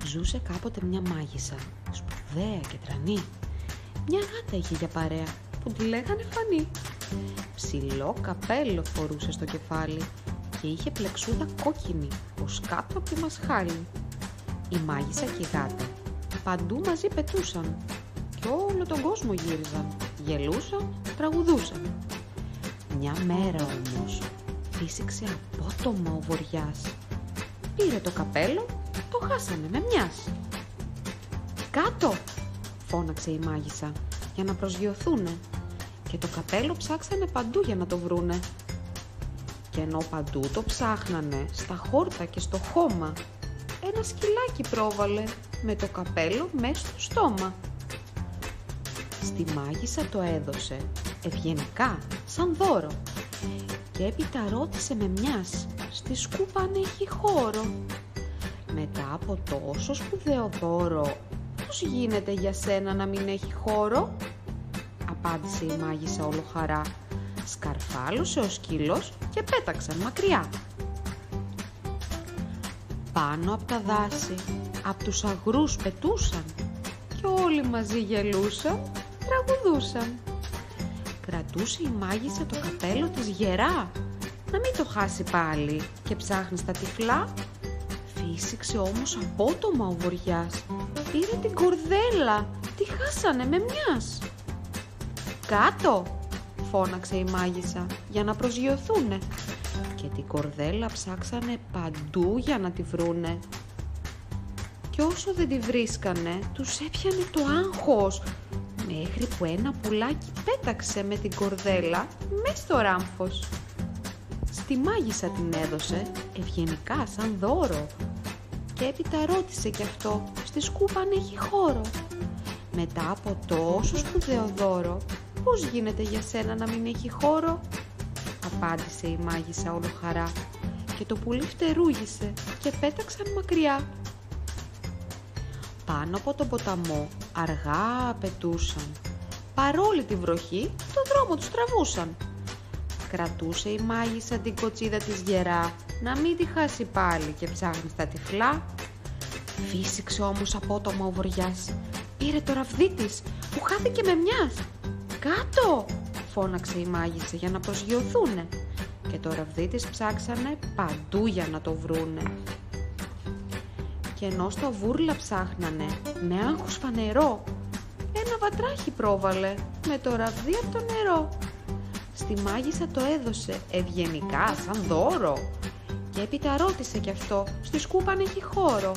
Ζούσε κάποτε μια μάγισσα, σπουδαία και τρανή. Μια γάτα είχε για παρέα που τη λέγανε Φανή. Ψηλό καπέλο φορούσε στο κεφάλι και είχε πλεξούδα κόκκινη ως κάτω από τη μασχάλη. Η μάγισσα και η γάτα παντού μαζί πετούσαν και όλο τον κόσμο γύριζαν, γελούσαν, τραγουδούσαν. Μια μέρα όμως φύσηξε απότομα ο βοριάς. Πήρε το καπέλο, το χάσανε με μιας. «Κάτω!» φώναξε η μάγισσα για να προσγειωθούνε και το καπέλο ψάξανε παντού για να το βρούνε. Και ενώ παντού το ψάχνανε, στα χόρτα και στο χώμα, ένα σκυλάκι πρόβαλε με το καπέλο μέσα στο στόμα. Στη μάγισσα το έδωσε, ευγενικά, σαν δώρο, και έπειτα ρώτησε με μιας στη σκούπα αν έχει χώρο. «Μετά από τόσο σπουδαίο δώρο, πώς γίνεται για σένα να μην έχει χώρο?» απάντησε η μάγισσα όλο χαρά. Σκαρφάλωσε ο σκύλος και πέταξαν μακριά. Πάνω από τα δάση, από τους αγρούς πετούσαν και όλοι μαζί γελούσαν, τραγουδούσαν. Κρατούσε η μάγισσα το καπέλο της γερά, να μην το χάσει πάλι, και ψάχνει στα τυφλά. Φύσηξε όμως απότομα ο βοριάς. Πήρε την κορδέλα, τη χάσανε με μιας. «Κάτω!» φώναξε η μάγισσα για να προσγειωθούνε και την κορδέλα ψάξανε παντού για να τη βρούνε. Και όσο δεν τη βρίσκανε, τους έπιανε το άγχος, μέχρι που ένα πουλάκι πέταξε με την κορδέλα μες στο ράμφος. Στη μάγισσα την έδωσε, ευγενικά σαν δώρο, και έπειτα ρώτησε κι αυτό στη σκούπα αν έχει χώρο. «Μετά από τόσο σπουδαίο δώρο, πώς γίνεται για σένα να μην έχει χώρο?» απάντησε η μάγισσα όλο χαρά, και το πουλί φτερούγησε και πέταξαν μακριά. Πάνω από τον ποταμό αργά πετούσαν. Παρόλη τη βροχή, το δρόμο τους τραβούσαν. Κρατούσε η μάγισσα την κοτσίδα της γερά, να μην τη χάσει πάλι, και ψάχνει στα τυφλά. Φύσηξε όμως απότομα ο βοριάς. Πήρε το ραβδί της που χάθηκε με μιας. «Κάτω!» φώναξε η μάγισσα για να προσγειωθούνε και το ραβδί της ψάξανε παντού για να το βρούνε. Και ενώ στα βούρλα ψάχνανε με άγχος φανερό, ένα βατράχι πρόβαλε με το ραβδί από το νερό. Στη μάγισσα το έδωσε ευγενικά σαν δώρο και έπειτα ρώτησε κι αυτό στη σκούπα αν έχει χώρο.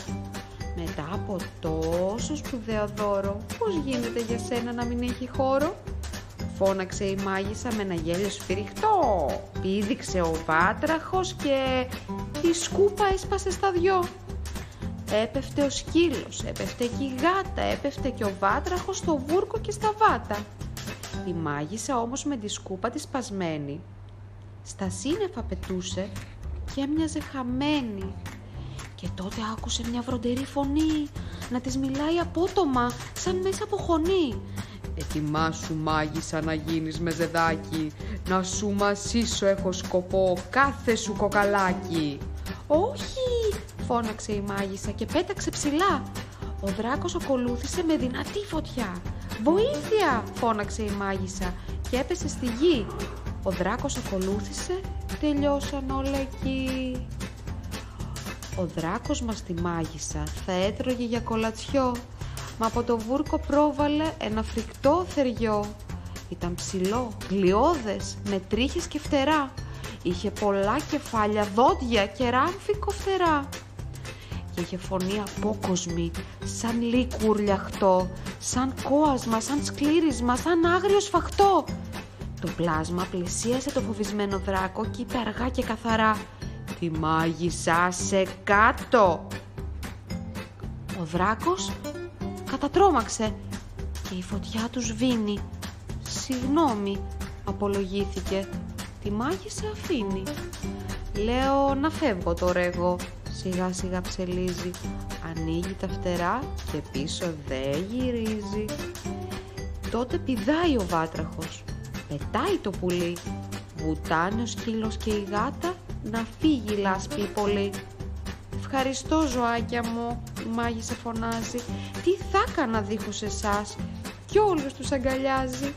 «Μετά από τόσο σπουδαίο δώρο, πώς γίνεται για σένα να μην έχει χώρο?» φώναξε η μάγισσα με ένα γέλιο σφυριχτό. Πήδηξε ο βάτραχος και η σκούπα έσπασε στα δυο. Έπεφτε ο σκύλος, έπεφτε και η γάτα, έπεφτε και ο βάτραχος στο βούρκο και στα βάτα. Η μάγισσα όμως με τη σκούπα τη σπασμένη στα σύννεφα πετούσε και έμοιαζε χαμένη. Και τότε άκουσε μια βροντερή φωνή να της μιλάει απότομα, σαν μέσα από χωνή. «Ετοιμάσου μάγισσα να γίνεις μεζεδάκι, να σου μασίσω έχω σκοπό κάθε σου κοκαλάκι». «Όχι!» φώναξε η μάγισσα και πέταξε ψηλά. Ο δράκος ακολούθησε με δυνατή φωτιά. «Βοήθεια!» φώναξε η μάγισσα και έπεσε στη γη. Ο δράκος ακολούθησε, τελειώσαν όλα εκεί. Ο δράκος μας τη μάγισσα θα έτρωγε για κολατσιό, μα από το βούρκο πρόβαλε ένα φρικτό θεριό. Ήταν ψηλό, γλιώδες, με τρίχες και φτερά. Είχε πολλά κεφάλια, δόντια και ράμφη κοφτερά. Και είχε φωνή απόκοσμη, σαν λύκου ουρλιαχτό, σαν κόασμα, σαν σκλήρισμα, σαν άγριο σφαχτό. Το πλάσμα πλησίασε το φοβισμένο δράκο και είπε αργά και καθαρά: «Τη μάγισσα σε κάτω!» Ο δράκος κατατρόμαξε και η φωτιά του σβήνει. «Συγγνώμη», απολογήθηκε, «τη μάγισσα αφήνει». «Λέω να φεύγω τώρα εγώ», σιγά σιγά ψελίζει. Ανοίγει τα φτερά και πίσω δεν γυρίζει. Τότε πηδάει ο βάτραχος, πετάει το πουλί, βουτάνε ο σκύλος και η γάτα, να φύγει λάσπη πολύ. Ευχαριστώ, ζωάκια μου, η μάγισσα φωνάζει. Τι θα έκανα δίχως εσάς? Κι όλους τους αγκαλιάζει.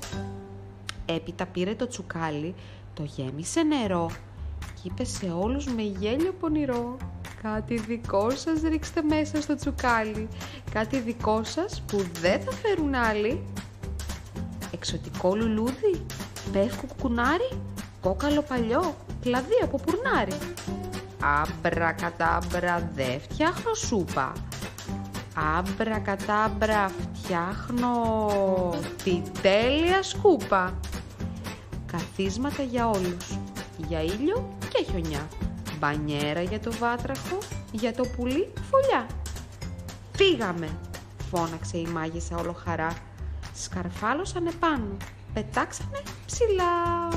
Έπειτα πήρε το τσουκάλι, το γέμισε νερό και είπε σε όλους με γέλιο πονηρό: κάτι δικό σας ρίξτε μέσα στο τσουκάλι, κάτι δικό σας που δεν θα φέρουν άλλοι. Εξωτικό λουλούδι, πεύκο κουκουνάρι, κόκαλο παλιό, κλαδί από πουρνάρι. Άμπρα κατάμπρα δε φτιάχνω σούπα. Άμπρα κατάμπρα φτιάχνω τη τέλεια σκούπα. Καθίσματα για όλους, για ήλιο και χιονιά. Μπανιέρα για το βάτραχο, για το πουλί φωλιά. Φύγαμε, φώναξε η μάγισσα όλο χαρά. Σκαρφάλωσαν επάνω, πετάξανε ψηλά.